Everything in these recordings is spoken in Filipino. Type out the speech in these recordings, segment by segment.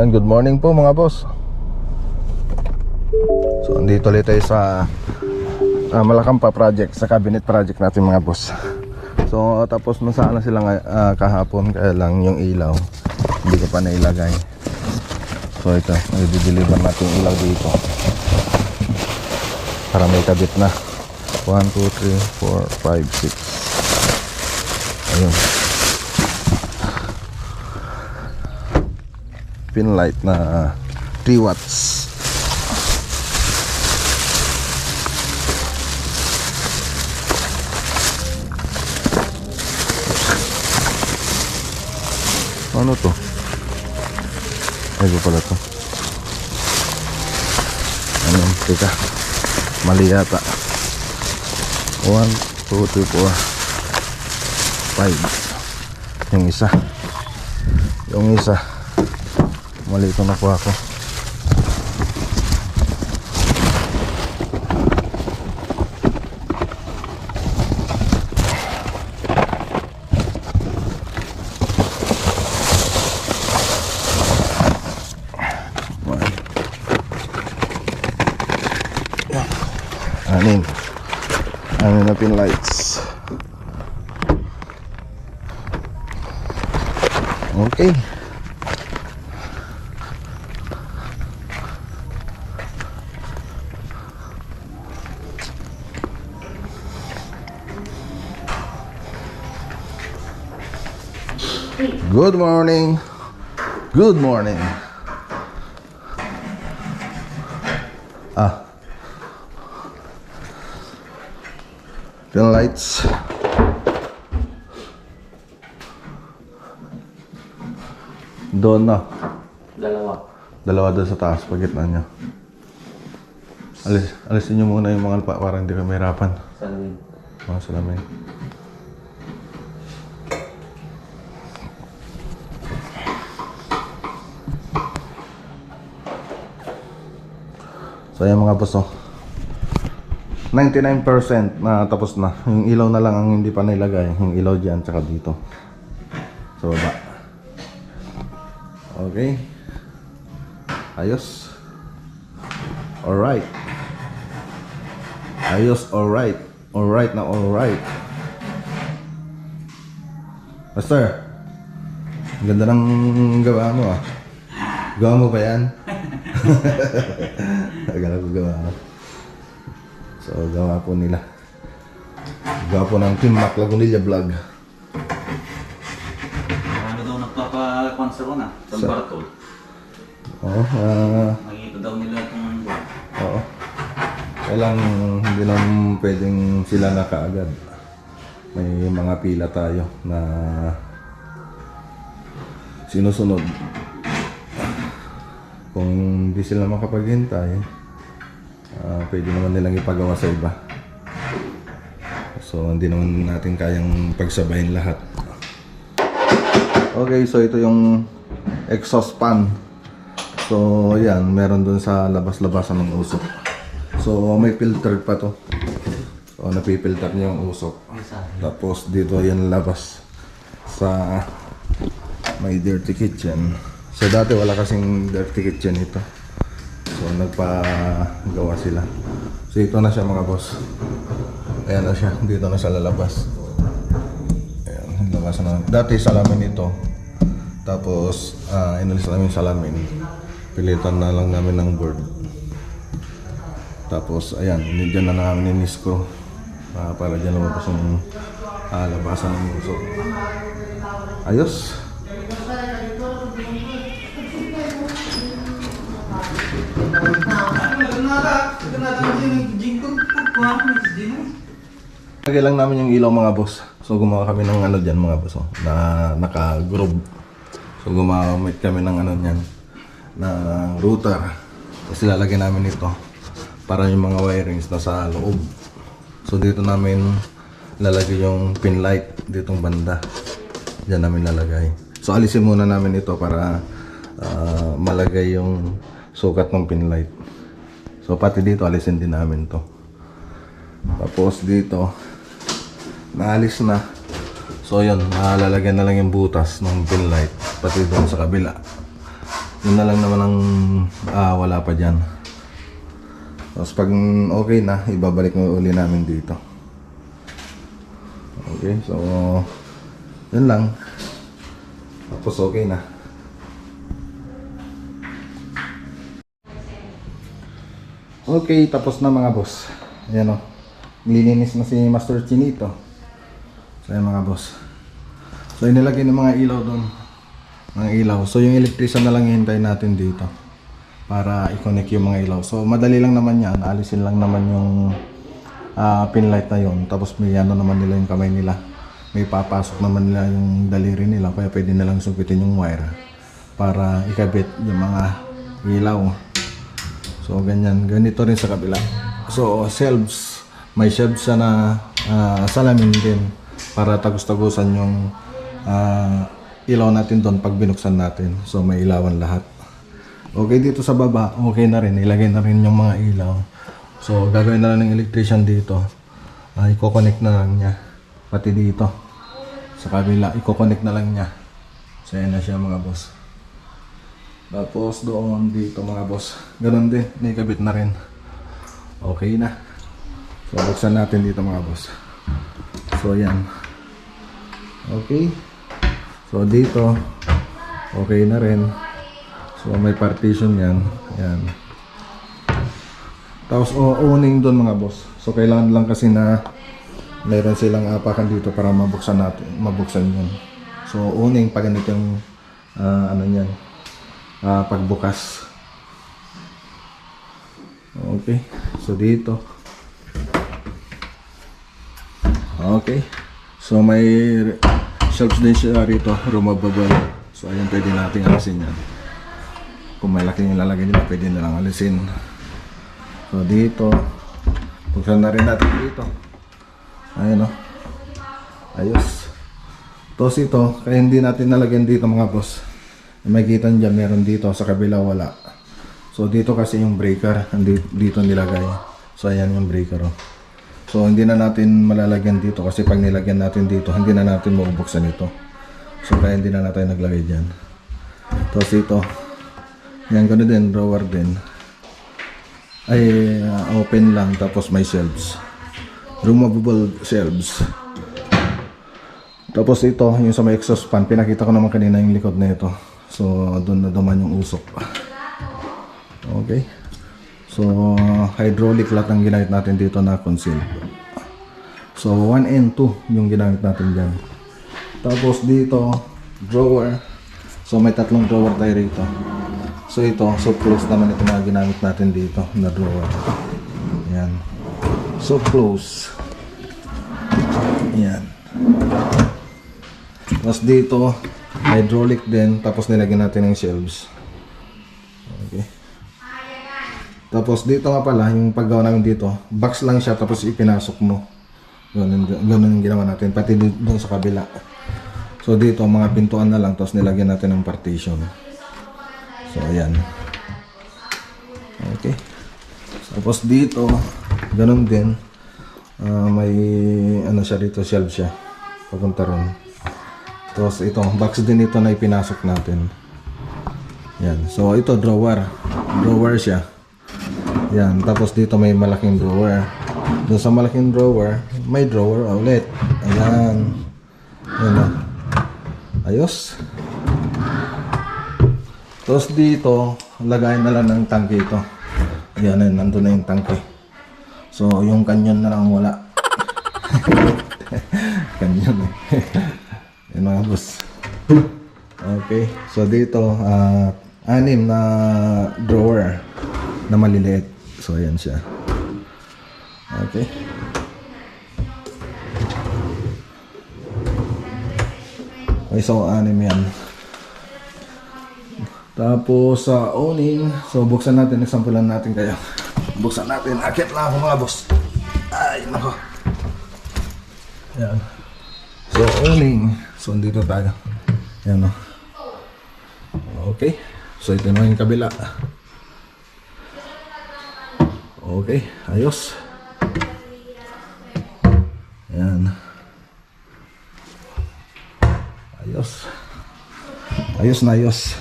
Ayan, good morning po mga boss. So andito ulit tayo sa Malacampa project, sa cabinet project natin mga boss. So tapos na sana sila kahapon, kaya lang yung ilaw hindi ko pa nailagay. So ito, i-deliver natin yung ilaw dito para may kabit na. 1, 2, 3, 4, 5, 6. Ayun, pin light na 3 watts. Ano to? Ay, ba pala to? Ano? Teka, mali yata. 1, 2, 3, 4, 5. Yung isa mali ito nakuha ko. Anin na pin lights. Okay. Good morning. Good morning. Pin lights. Doon na. Dalawa doon sa taas, pagitna nyo. Alisin nyo muna yung mga alpa para hindi kami hirapan. Salamin. Mga salamin. So ayan mga boss, 99% na tapos na. Yung ilaw na lang ang hindi pa nilagay. Yung ilaw dyan, tsaka dito sa baba. Okay. Ayos. Alright. Ayos, alright. Alright na alright. Master, ang ganda ng gawa mo ah. Gawa mo ba yan? Agala ko gawa mo. So gawa po nila. Gawa po ng Team Mac Lagunilla Vlog. Ano daw nagpapa-concert na? Sa Bartol. Oo. Nakikita daw nila itong Oo. Kailang hindi naman pwedeng sila na kaagad. May mga pila tayo na sinusunod. Kung hindi sila makapaghintay, pwede naman nilang ipagawa sa iba. So hindi naman natin kayang pagsabayin lahat. Okay, so ito yung exhaust fan. So yan, meron dun sa labas-labasan ng usok. So may filter pa to. So napipilter niya yung usok. Tapos dito yan labas sa may dirty kitchen. So dati wala kasing dirty kitchen ito. So nagpagawa sila. So ito na siya mga boss. Ayan na siya, dito na siya lalabas. Ayan, labas na. Dati salamin ito. Tapos inalis namin salamin. Pilitan na lang namin ng board. Tapos ayan, dyan na namin nisko para dyan lumabas yung labasan ng usok. Ayos. Lagay lang namin yung ilaw mga boss. So gumawa kami ng ano dyan mga boss, na naka-groove. So gumamit kami ng ano dyan, na router. Tapos ilalagay namin ito para yung mga wirings na sa loob. So dito namin lalagay yung pin light ditong banda. Diyan namin lalagay. So alisin muna namin ito para malagay yung sukat ng pin light. So pati dito alisin din namin to. Tapos dito naalis na. So yun, lalagyan na lang yung butas ng pin light pati doon sa kabila. Yun na lang naman ang wala pa dyan. Tapos pag okay na, ibabalik mo uli namin dito. Okay, so yun lang. Tapos okay na. Okay, tapos na mga boss. Ayan o. Nililinis na si Master Chinito. So ayan mga boss. So inilagay ng mga ilaw doon. Mga ilaw. So yung electrician na lang hintay natin dito. Para i-connect yung mga ilaw. So madali lang naman yan. Alisin lang naman yung pin light na yun. Tapos may ano naman nila yung kamay nila. May papasok naman nila yung daliri nila. Kaya pwede nilang sukitin yung wire. Para ikabit yung mga ilaw. So ganyan, ganito rin sa kabila. So shelves, may shelves siya na salamin din para tagos-tagusan yung ilaw natin doon pag binuksan natin. So may ilawan lahat. Okay, dito sa baba, okay na rin, ilagay na rin yung mga ilaw. So gagawin na lang ng electrician dito. I-connect na lang niya pati dito sa kabila, i-connect na lang niya. So yan na siya mga boss. Tapos doon dito mga boss, ganun din, naikabit na rin. Okay na. So buksan natin dito mga boss. So yan. Okay. So dito, okay na rin. So may partition yan. Yan. Tapos owning doon mga boss. So kailangan lang kasi na meron silang apakan dito para mabuksan natin, mabuksan yun. So owning pag ganito yung ano yan, pagbukas. Okay, so dito. Okay, so may shelves din siya rito, removable. So ayun, pwede natin alisin yan. Kung malaki yung lalagay nila, pwede nilang alisin. So dito, buksan na rin natin dito. Ayun o, ayos. Tapos ito, kaya hindi natin nalagyan dito mga boss. May kita dyan, meron dito, sa kabila wala. So dito kasi yung breaker, dito nilagay. So ayan yung breaker. So hindi na natin malalagyan dito kasi pag nilagyan natin dito, hindi na natin mabubuksan ito. So kaya hindi na natin naglagay dyan. Tapos ito, yan gano'n din, drawer din. Ay open lang, tapos may shelves. Removable shelves. Tapos ito, yung sa may exhaust fan, pinakita ko naman kanina yung likod na ito. So, doon na duman yung usok. Okay. So, hydraulic lahat ang ginamit natin dito na conceal. So, 1 and 2 yung ginamit natin dyan. Tapos dito, drawer. So, may tatlong drawer tayo rito. So, ito, so close naman ito na ginamit natin dito na drawer. Yan. So, close. Yan. Tapos dito, hydraulic din, tapos nilagyan natin ng shelves. Okay. Tapos dito nga pala, yung paggawa namin dito, box lang siya tapos ipinasok mo. Ganun yung ginawa natin, pati doon sa kabila. So dito, mga pintuan na lang, tapos nilagyan natin ng partition. So ayan. Okay. Tapos dito, ganun din. May ano siya dito, shelf siya. Papunta ron. Tapos ito, box din ito na ipinasok natin. Yan. So ito, drawer. Drawer siya. Yan. Tapos dito may malaking drawer. Doon sa malaking drawer, may drawer ulit. Ayan. Yan o. Ayos. Tapos dito, lagayin na lang ng tangke ito. Ayan, nandun na yung tangke. So, yung kanyon na lang wala. Kanyon eh. Yan mga boss. Okay. So dito, 6 na drawer na maliliit. So ayan siya. Okay. Okay, so 6 yan. Tapos sa owning, so buksan natin, examplean natin kayo. Buksan natin. Akit lang ako mga boss. Ay, nako. Yan. So owning. So dito tayo. Yan o. Okay. So ito na yung kabila. Okay. Ayos. Yan. Ayos. Ayos na ayos.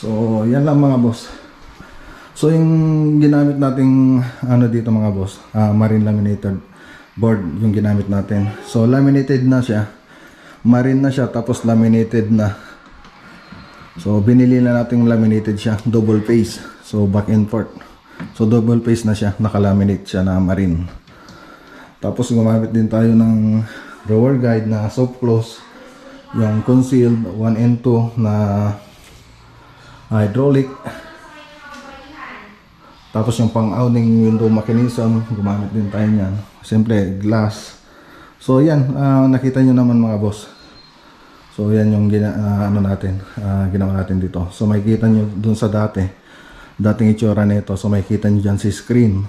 So, yan lang mga boss. So, yung ginamit nating ano dito mga boss, marine laminated board yung ginamit natin. So, laminated na siya. Marine na siya, tapos laminated na. So, binili na natin laminated siya, double face. So, back and forth. So, double face na siya, nakalaminate siya na marine. Tapos, gumamit din tayo ng drawer guide na soft close. Yung concealed 1 and 2 na hydraulic. Tapos yung pang-outing window mechanism, gumamit din tayo niyan. Siyempre, glass. So yan, nakita nyo naman mga boss. So yan yung ginawa natin dito. So makikita nyo dun sa dating itsura nito. So makikita nyo dyan sa screen.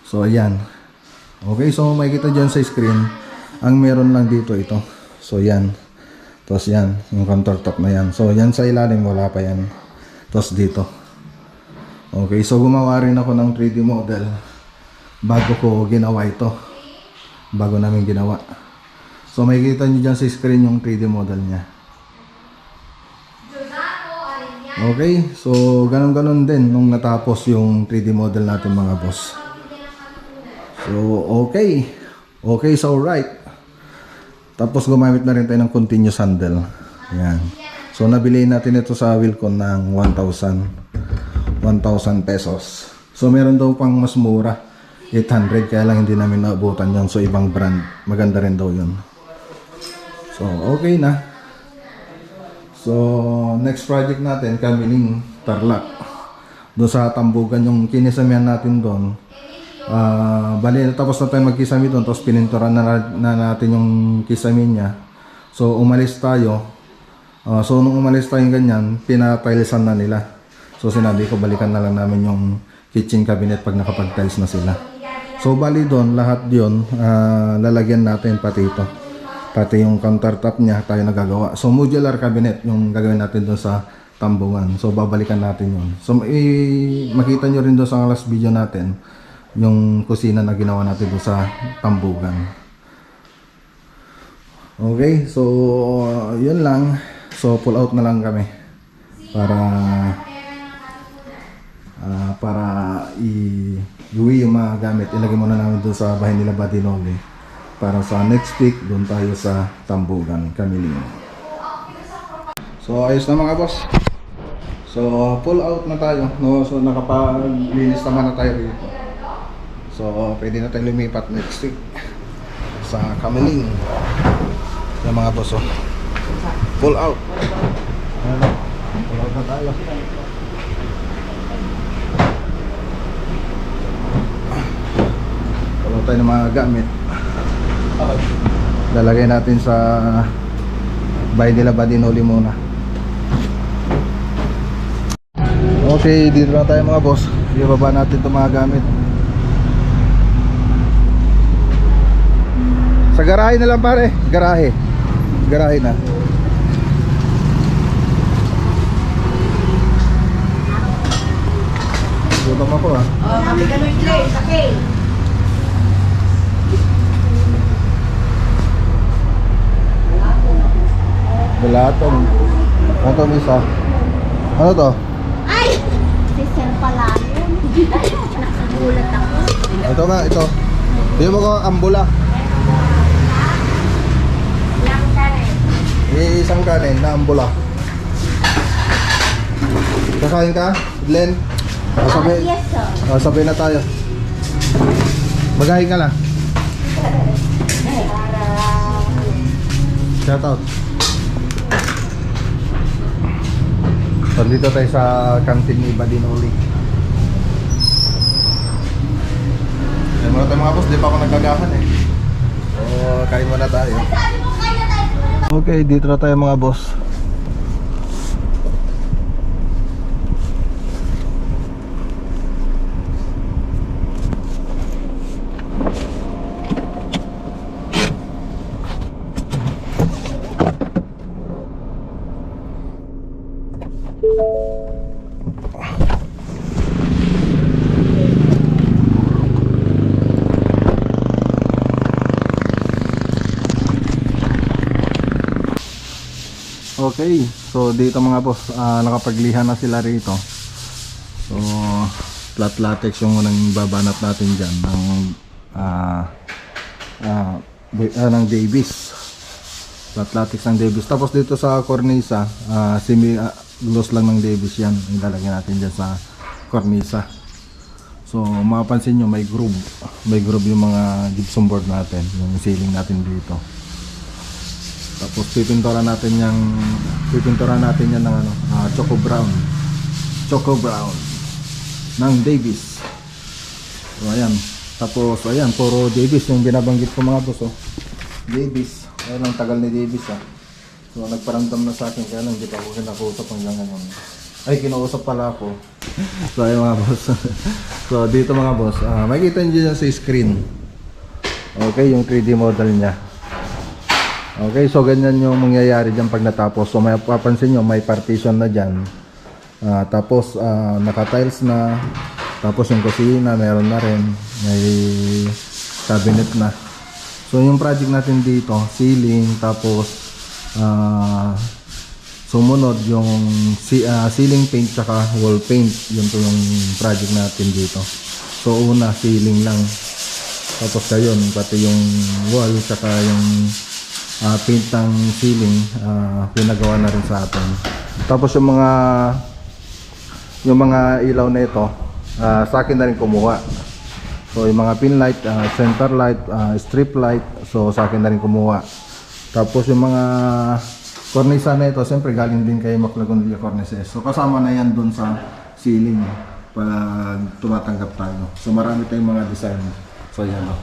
So ayan. Okay, so makikita dyan sa screen. Ang meron lang dito ito. So yan. Tapos yan, yung countertop na yan. So yan sa ilalim, wala pa yan. Tapos dito. Okay, so gumawa rin ako ng 3D model bago ko ginawa ito. Bago namin ginawa. So makikita nyo dyan sa screen yung 3D model niya. Okay, so ganun-ganun din nung natapos yung 3D model natin mga boss. So okay. Okay, so right. Tapos gumamit na rin tayo ng continuous handle. Yan. So nabili natin ito sa Wilcon ng 1,000 pesos. So meron daw pang mas mura, 800, kaya lang hindi namin naabutan yon. So ibang brand, maganda rin daw yun. So okay na. So next project natin, Kamiling Tarlac. Doon sa Tambugan yung kinisamihan natin doon. Bali tapos na tayo magkisami doon, tapos pininturan na natin yung kisami niya. So umalis tayo. So nung umalis tayo ganyan, pinatilesan na nila. So sinabi ko balikan na lang namin yung kitchen cabinet pag nakapag-tiles na sila. So bali doon, lahat yun, lalagyan natin pati ito. Pati yung countertop niya tayo nagagawa. So modular cabinet yung gagawin natin doon sa Tambugan. So babalikan natin yun. So makita nyo rin doon sa last video natin yung kusina na ginawa natin doon sa Tambugan. Okay, so yun lang. So pull out na lang kami para iuwi yung mga gamit. Ilagay muna namin doon sa bahay nila Badinoli para sa next week doon tayo sa Tambugan, Kamiling. So ayos na mga boss. So pull out na tayo, no? So nakapaglinis naman na tayo dito. So pwede na tayong lumipat next week sa Kamiling. Yung mga boss, oh. Pull out. Pull out na tayo. Tayo ng mga gamit, lalagay natin sa bahay nila Badinoli muna. Okay, dito na tayo mga boss. Ibaba natin itong mga gamit sa garahe na lang pare. Garahe na. Gutom ako Kami ganun place, okay. Belatong. Ano to, Lisa? Ano to? Ay! Sister pala yun. Nakagulat ako. Ito nga, ito. Tingnan mo ko, ambula. Lang tayo. Isang kanin na ambula. Kakain ka, Glenn? Sabay, Yes, sir. sabay na tayo. Magahin ka lang. Shout out. So dito tayo sa kantin ni Badinoli. Ayun muna tayo mga boss, di pa ako nagkagahan eh. So kain muna tayo. Okay, dito na tayo mga boss. Okay, So dito mga boss, nakapaglihan na sila rito. So flat latex yung unang babanat natin dyan ng Davis. Flat latex ng Davis. Tapos dito sa cornisa, semi gloss lang ng Davis yan. Ilalagay natin dyan sa cornisa. So mapapansin nyo may groove. May groove yung mga gypsum board natin, yung ceiling natin dito. Tapos pipinturan natin yan ng choco brown ng Davis. So ayan. Tapos ayan, puro Davis yung binabanggit ko mga boss. Davis. Ayun ang tagal ni Davis So nagparamdam na sa akin, kaya lang hindi pa ako kinakusap hanggang ngayon. Ay, kinausap pala ako. So ayun mga boss. So dito mga boss, makikita nyo dyan sa screen. Okay, yung 3D model nya. Okay, so ganyan yung mangyayari dyan pag natapos. So may papansin nyo, may partition na dyan. Tapos naka-tiles na. Tapos yung kusina, meron na rin. May cabinet na. So yung project natin dito, ceiling, tapos sumunod yung ceiling paint tsaka wall paint. Yun to yung project natin dito. So una, ceiling lang. Tapos kayon, pati yung wall tsaka yung paint ng ceiling, pinagawa na rin sa atin. Tapos yung mga ilaw na ito, sa akin na rin kumuha. So yung mga pin light, center light, strip light, so sa akin na rin kumuha. Tapos yung mga cornisa na ito, siyempre galing din kay Maclagondia Cornices. So kasama na yan dun sa ceiling pag tumatanggap tayo. So marami tayong mga design. So yan o.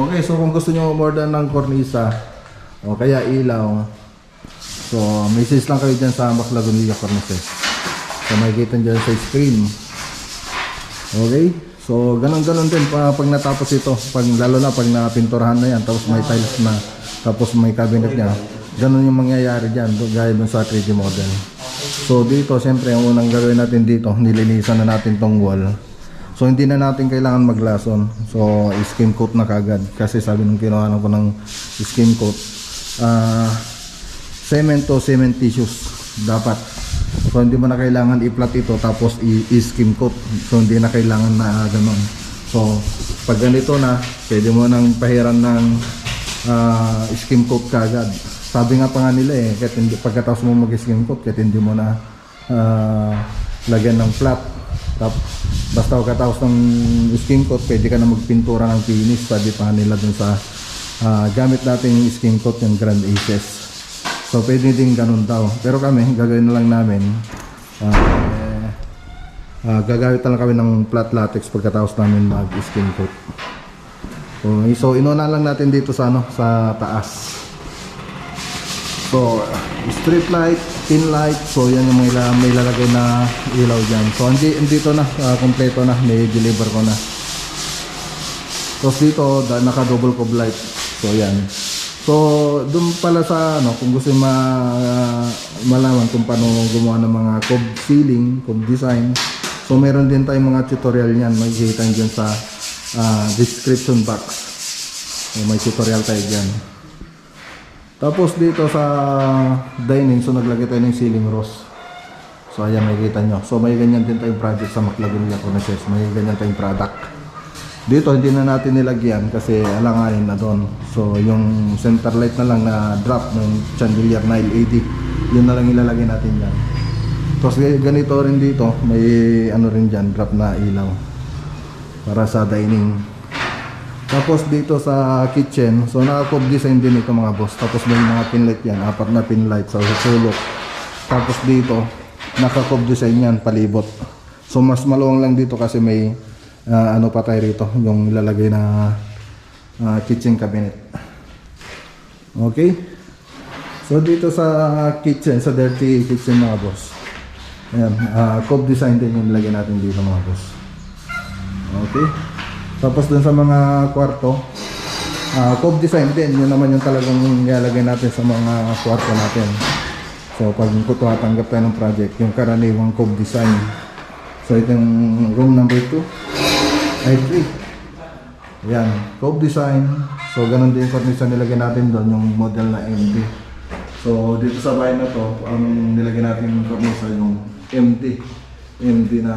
Okay, so kung gusto nyo umorder ng cornisa o kaya ilaw, so message lang kayo dyan sa Maclagondia Cornices. So makikita dyan sa screen. Okay, so ganun din pag natapos ito, lalo na pag napinturahan na yan, tapos may tiles na, tapos may cabinet niya, ganun yung mangyayari dyan, gaya dun sa 3D model. So dito, siyempre, ang unang gagawin natin dito, nilinisan na natin tong wall. So hindi na natin kailangan maglason. So skim coat na kagad. Kasi sabi nung kinuha ko ng skim coat, cement to cement tissues dapat. So hindi mo na kailangan i-flat ito tapos i-skim coat. So hindi na kailangan na ganun. So pag ganito na, pwede mo nang pahiran ng skim coat kagad. Sabi nga pa nga nila kahit hindi, pagkatapos mo mag-skim coat, kahit hindi mo na lagyan ng flat. Basta pagkatapos ng skim coat, pwede ka na magpintura ng finish. Sabi pa nila dun sa gamit natin yung skim coat, yung Grand Aces. So pwede din ganun daw. Pero kami, gagawin na lang namin, gagamit na lang kami ng flat latex pagkatapos namin mag-skim coat. So inuna lang natin dito sa sa taas. So strip light, pin light, so yan yung may lalagay na ilaw dyan. So dito na, kompleto na, may deliver ko na. Tapos dito, naka double cob light. So yan. So dun pala sa kung gusto malaman kung paano gumawa ng mga cob ceiling, cob design, so meron din tayong mga tutorial niyan, makikita nyo dyan sa description box. So, may tutorial tayo dyan. Tapos dito sa dining, so naglagay tayo ng ceiling rose. So ayan, makikita nyo. So may ganyan din tayong project sa Maclagondia Cornices. May ganyan tayong product. Dito hindi na natin nilagyan kasi alanganin na doon. So yung center light na lang na drop ng chandelier na LED, yun na lang ilalagay natin dyan. Tapos ganito rin dito, may rin dyan, drop na ilaw para sa dining. Tapos dito sa kitchen, so naka-cob design din ito mga boss. Tapos may mga pin light yan, 4 na pin light sa sulok. Tapos dito, naka-cob design yan, palibot. So mas maluwang lang dito kasi may pa tayo rito, yung ilalagay na kitchen cabinet. Okay? So dito sa kitchen, sa dirty kitchen mga boss, ayan, cob design din yung ilagay natin dito mga boss. Okay? Tapos dun sa mga kwarto, cob design din, yun naman yung talagang ilalagay natin sa mga kwarto natin. So pag tatanggap tayo ng project, yung karaniwang cob design. So ito yung room number 2 ay 3. Ayan, cob design. So ganun din yung cornice nilagay natin doon, yung model na MD. So So dito sa bahay na to, ang nilagyan natin ng parmisa yung MD na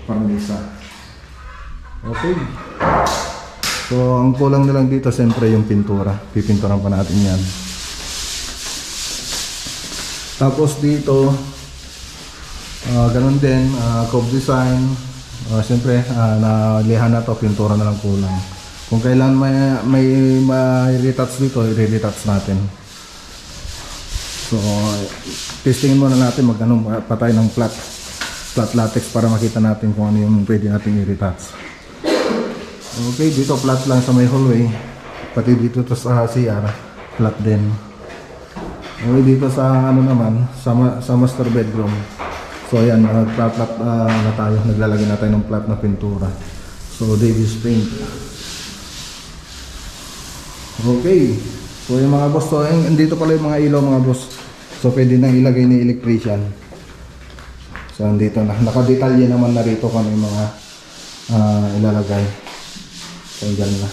parmisa. Okay. So ang kulang na lang dito siyempre yung pintura. Pipinturan pa natin yan. Tapos dito, ganun din, curve design. Siyempre, nalihan na to, pintura na lang kulang. Kung kailan may retouch dito, i-retouch natin. So, testingin muna natin magkano pa tayo ng flat latex para makita natin kung ano yung pwede natin i-retouch. Okay, dito flat lang sa may hallway. Pati dito to sa CR, flat din. Okay, dito sa ano naman, sa master bedroom. So ayan, flat na tayo. Naglalagay na tayo ng flat na pintura. So Davis paint. Okay. So yung mga boss, so dito pala yung mga ilaw mga boss. So pwede nang ilagay ni electrician. So dito na. Nakadetalye naman na rito kung ano yung mga ilalagay. So dyan na.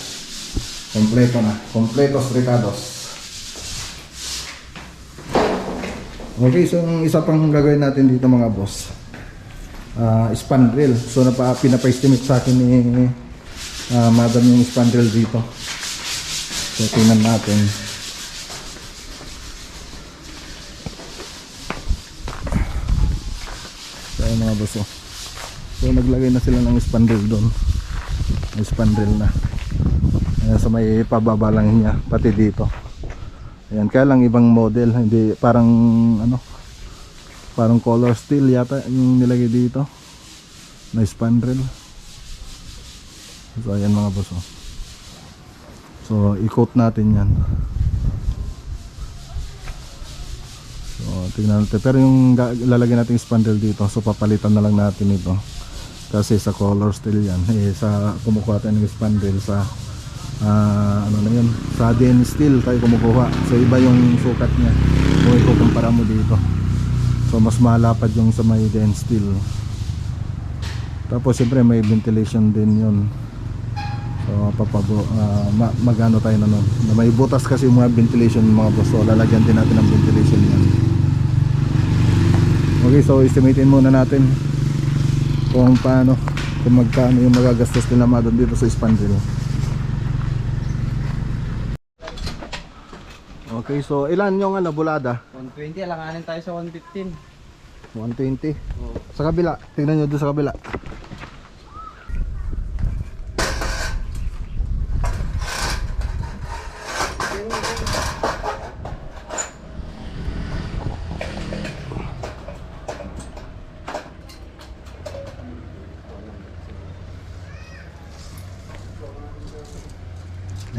Kompleto na. Kompletos Ricardos. Okay, so ang isa pang gagawin natin dito mga boss, spandrel. So pinapa-estimate sa akin ni madam yung spandrel dito. So tingnan natin. So ayun mga boss, oh. So naglagay na sila ng spandrel doon. May spandrel na. Ayan, so may pababa lang niya pati dito. Ayan, kaya lang ibang model, hindi parang ano, parang color steel yata yung nilagay dito na spandrel. So ayan mga boss, oh. So i-coat natin yan. So tingnan natin, pero yung lalagyan natin yung spandrel dito, so papalitan na lang natin ito kasi sa color steel yan. Sa kumukuha tayo ng spandrel sa ano na yun, sa DN steel tayo kumukuha. So iba yung sukat niya kung ikukumpara mo dito. So mas malapad yung sa may DN steel. Tapos siyempre may ventilation din yun. So magano tayo na nun. May butas kasi yung mga ventilation mga boss. So lalagyan din natin ng ventilation yan. Okay, so estimatein muna natin kung paano, kung magkano yung magagastos nila madam dito sa spandrel. Okay, so ilan yung bulada? 120, alanganin tayo sa 115. 120. Sa kabila, tingnan nyo doon sa kabila.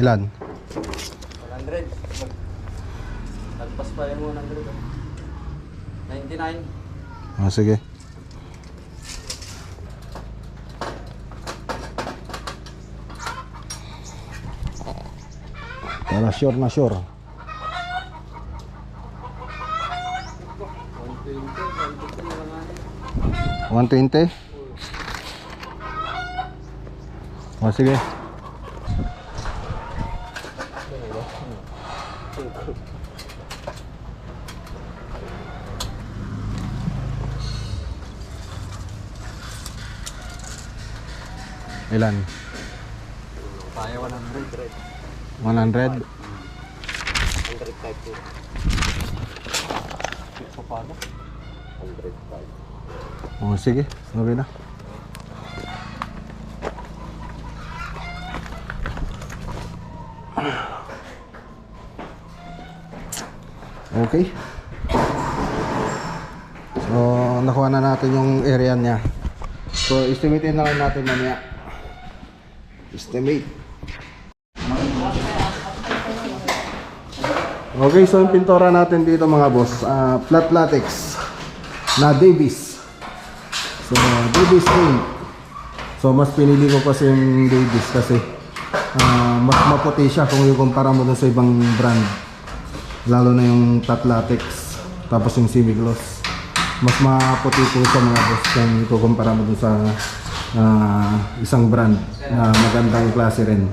Ilan? 100. Lagpas pa yung 100. 99. Sige. Para sure na sure. 120? Sige. Ilan? Tayo 100. 100? 105. So paano? 105. Sige. Okay na. Okay. So, nakuha na natin yung area niya. So, estimatein na lang natin mamaya. Estimate. Okay, so yung pintura natin dito mga boss, flat latex na Davis. So, Davis paint. So, mas pinili ko kasi yung Davis kasi mas maputi siya kung ikumpara mo dun sa ibang brand. Lalo na yung flat latex, tapos yung semi-gloss. Mas maputi po siya mga boss kung ikukumpara mo dun sa isang brand na magandang klase rin.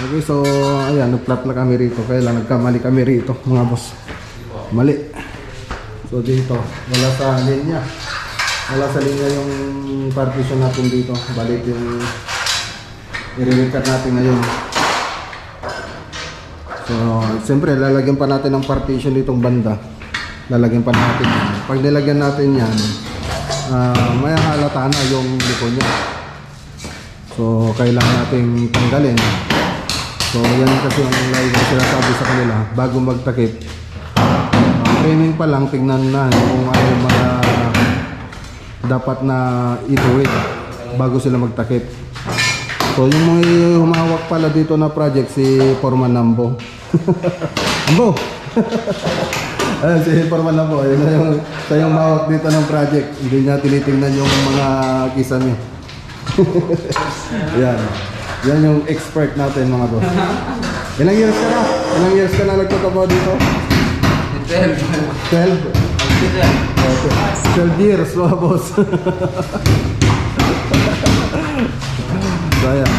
Okay, so ayan, nag-plot na kami rito. Kaya lang nagkamali kami rito, mga boss. Mali. So dito, wala sa linya. Wala sa linya yung partition natin dito. Balik yung i-recut natin ngayon. So, siyempre, lalagyan pa natin ng partition ditong banda. Lalagyan pa natin. Pag nilagyan natin yan, may halata na yung liko niya. So, kailangan nating tanggalin. So, yan kasi yung lagi ko sinasabi sa kanila. Bago magtakip, training pa lang, tignan na kung ano yung mga dapat na ituwid bago sila magtakip. So, yung mga humawak pala dito na project, si Foreman Nambo. Ambo! Ayan, si Foreman Nambo. Ayun na yung, siya yung mahawak dito ng project. Hindi niya tinitingnan yung mga kisame. Yan. Yan yung expert natin, mga boss. Ilang years ka na? Ilang years ka na nagtatrabaho dito? 12. 12? 12 years, mga boss. So, ayan.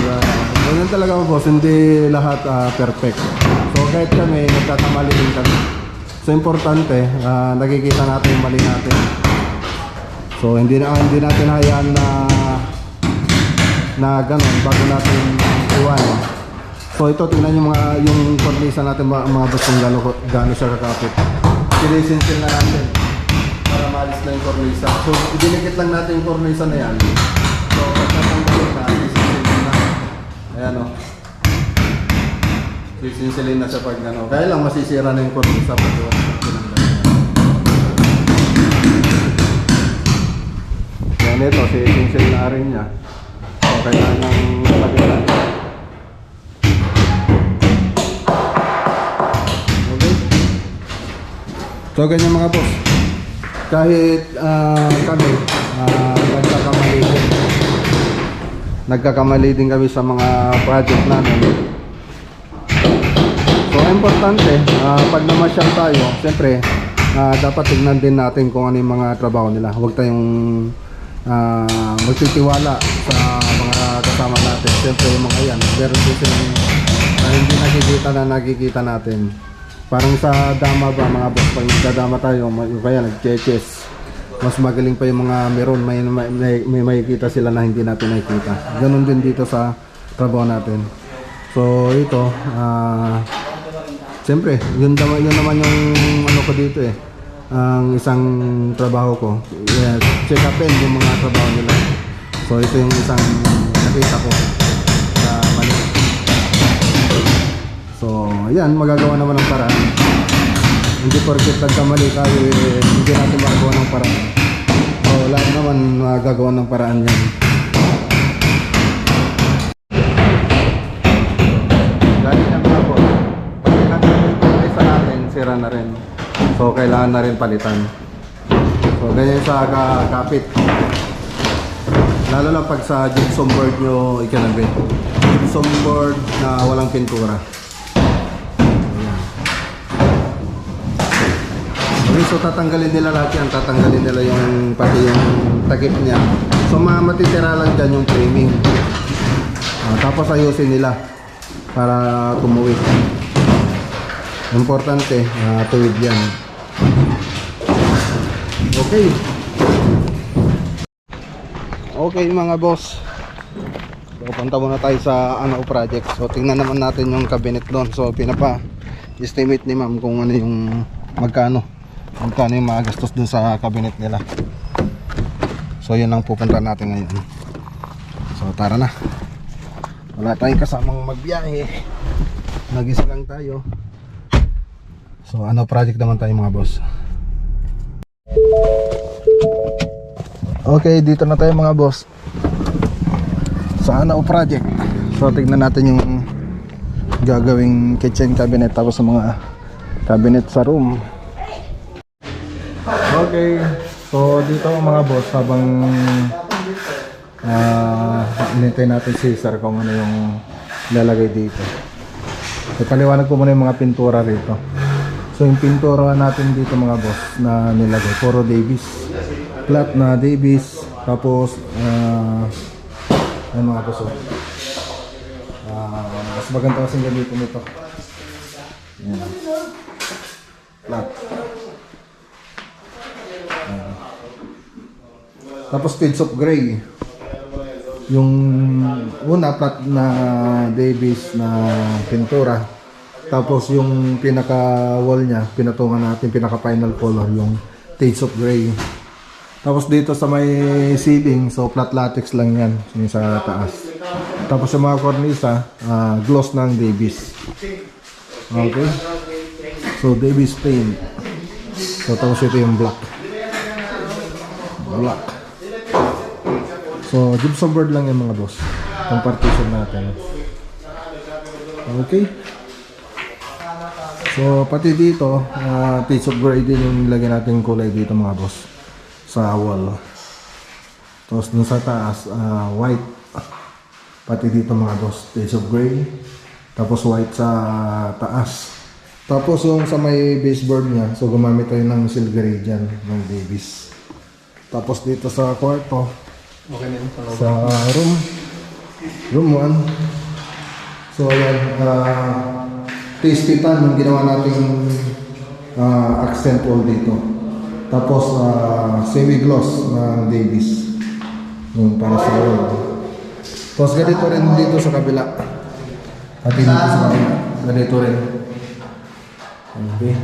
Ganyan talaga, mga boss. Hindi lahat perfect. So, kahit kami, nagkakamali din kami. So, importante, nakikita natin yung mali natin. So, hindi natin hayaan na ganun bago natin iwanan. So ito, tingnan yung yung cornisa natin, mga boss, kung gano'n siya kakapit. Sinisinsil na natin para maalis na yung cornisa. So idinikit lang natin yung cornisa na yan. So pagkatanggalin na, sisinsilin na. Ayan o. Sisinsilin na siya pag gano'n. Kaya lang masisira na yung cornisa pag tinanggal. Yan ito, sisinsil na rin niya. Kailangan ng pagkalan. Okay. So ganyan, mga boss. Kahit kami nagkakamali din kami sa mga project namin. So importante, pag namasyal tayo, siyempre dapat tignan din natin kung ano yung mga trabaho nila. Huwag tayong magtitiwala sa mga kasama natin. Siyempre yung mga yan, meron din silang hindi nakikita natin. Parang sa dama ba, mga boss, pag nagdadama tayo, kaya nag-cheches, mas magaling pa yung mga meron, may makikita sila na hindi natin nakikita. Ganon din dito sa trabaho natin. So ito, siyempre yun naman yung ano ko dito eh. Ang isang trabaho ko, check upin yung mga trabaho nila. So ito yung isang nakita ko na mali. So ayan, magagawa naman ng paraan. Hindi porket nagkamali tayo, hindi natin magagawa ng paraan. So lahat naman magagawa ng paraan yan. Dahil na mga po, pag nagkamali yung isa natin, sira na rin. So kailangan na rin palitan. So ganyan sa kapit. Lalo na pag sa gypsum board nyo ikinabit. Gypsum board na walang pintura. Ayan. Okay, so tatanggalin nila lahat yan. Tatanggalin nila yung pati yung takip niya. So matitira lang dyan yung framing. Tapos ayusin nila para tumuwid. Importante, tuwid yan. Okay. Okay, mga boss. So, punta muna tayo sa project. So tingnan naman natin yung cabinet doon. So pinapa-estimate ni ma'am kung ano yung magkano yung magastos doon sa cabinet nila. So yun ang pupunta natin ngayon. So tara na. Wala tayong kasamang magbiyahe. Nag-isa lang tayo. So project naman tayo, mga boss. Okay, dito na tayo, mga boss. Sa project. So tignan natin yung gagawing kitchen cabinet, tapos sa mga cabinet sa room. Okay, so dito, mga boss, habang inintay natin si sir kung ano yung lalagay dito. So paliwanag ko muna yung mga pintura rito. So yung pintura natin dito, mga boss, na nilagay, puro Davis, flat na Davis. Tapos ayun, mga boss, Mas maganda kasing gamitin nito. Yan. Flat. Yan. Tapos shades of gray. Yung una flat na Davis na pintura. Tapos yung pinaka wall niya, pinatungan natin pinaka final color yung shades of gray. Tapos dito sa may ceiling, so flat latex lang yan, yung sa taas. Tapos yung mga cornisa, gloss ng Davis. Okay. So Davis paint. So tapos ito yung black. Black. So gypsum board lang yung mga boss. Yung partition natin. Okay. So pati dito, shades of gray din yung nilagay natin kulay dito mga boss. Sa wall. Tapos dun sa taas, white. Pati dito mga boss, shades of gray. Tapos white sa taas. Tapos yung sa may baseboard niya, so gumamit tayo ng silver dyan, ng Davis. Tapos dito sa kwarto, Okay na yun. sa room 1. So ayan, tasty pan yung ginawa nating accent wall dito. Tapos semi-gloss ng Davis. Yung para sa wall. Tapos ganito rin dito sa kabila. Pati dito sa kabila. Ganito rin. Okay.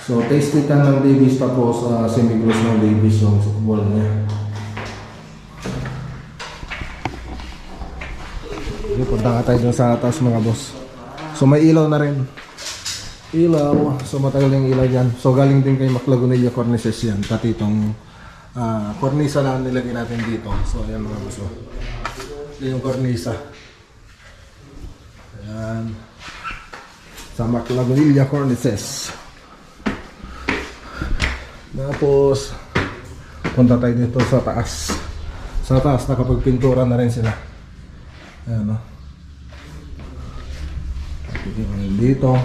So tasty tan ng Davis tapos semi-gloss ng Davis yung wall niya. Okay, punta nga tayo dun sa taas mga boss. So may ilaw na rin. Ilaw. So matagal yung ilaw dyan. So galing din kay Maclagunilla Cornices yan. Pati itong cornisa na nilagay natin dito. So ayan mga boss. Ito yung cornisa. Ayan. Sa Maclagunilla Cornices. Tapos punta tayo dito sa taas. Sa taas nakapagpintura na rin sila. Ayan o. Dito,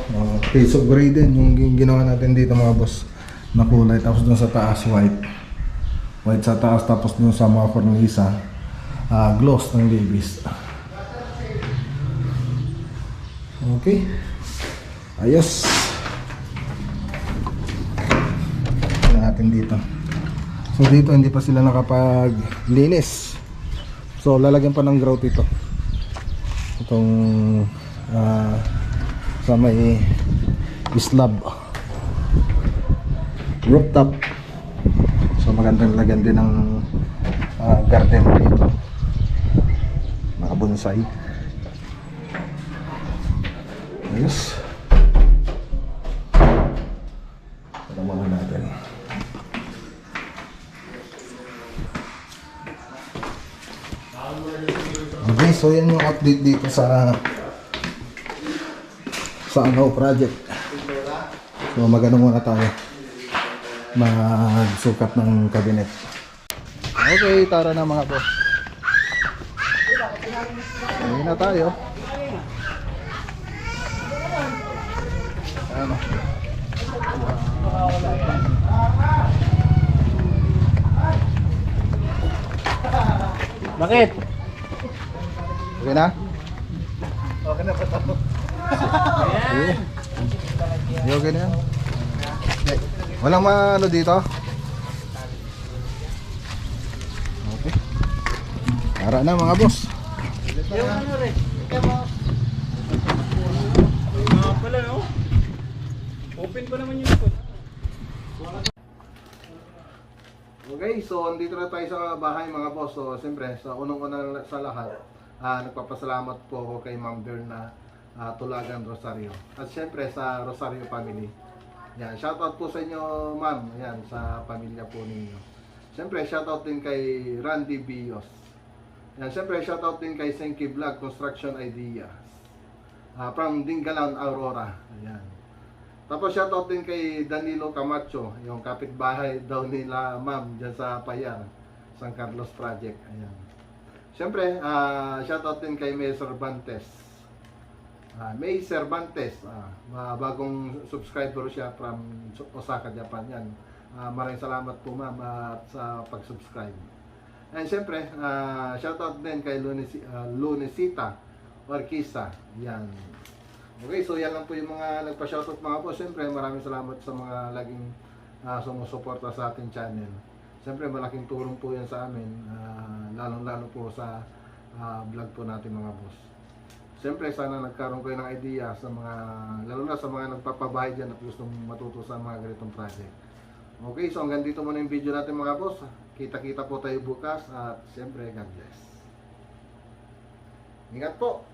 shades of gray din yung ginawa natin dito mga boss na kulay. Tapos dun sa taas white. White sa taas tapos dun sa mga cornisa gloss ng Davis. Okay. Ayos. Ito natin dito. So dito hindi pa sila nakapaglinis. So lalagyan pa ng grout ito. Itong sa may slab rooftop. So magandang lagyan din ng garden dito, mga bonsai. Ayos. Ito muna natin. Okay, so yan yung update dito sa ano project. So magano muna tayo magsukat ng cabinet. Okay, tara na mga boss. Ayun na tayo. Ano? Bakit? Okay na? Okay na pa ito. Okay na yan. Okay. Walang ano dito? Okay. Tara na mga boss. Yung ano rin. Pala no? Open pa naman yung likod. Okay, so andito na tayo sa bahay mga boss. So siyempre, sa unang-una sa lahat, nagpapasalamat po ako kay Ma'am Berna Tulagan Rosario. At siyempre sa Rosario family. Yan, shoutout po sa inyo ma'am, yan, sa pamilya po ninyo. Siyempre, shoutout din kay Randy Bios. Yan, siyempre, shoutout din kay Senki Vlog Construction Ideas. From Dingalan, Aurora. Ayan. Tapos shoutout din kay Danilo Camacho, yung kapitbahay daw nila ma'am dyan sa Payar, San Carlos Project. Ayan. Siyempre, shoutout din kay May Cervantes. May Cervantes, bagong subscriber siya from Osaka, Japan. Yan. Maraming salamat po ma'am sa pag-subscribe. And siyempre, shoutout din kay Lunesita Orquista. Yan. Okay, so yan lang po yung mga nagpa-shoutout mga boss. Siyempre, maraming salamat sa mga laging sumusuporta sa ating channel. Siyempre, malaking tulong po yan sa amin, lalong-lalo po sa vlog po natin mga boss. Siyempre, sana nagkaroon kayo ng idea sa mga, lalo na sa mga nagpapabahay dyan at gustong matuto sa mga ganitong project. Okay, so hanggang dito muna yung video natin mga boss. Kita-kita po tayo bukas at siyempre, God bless. Ingat po!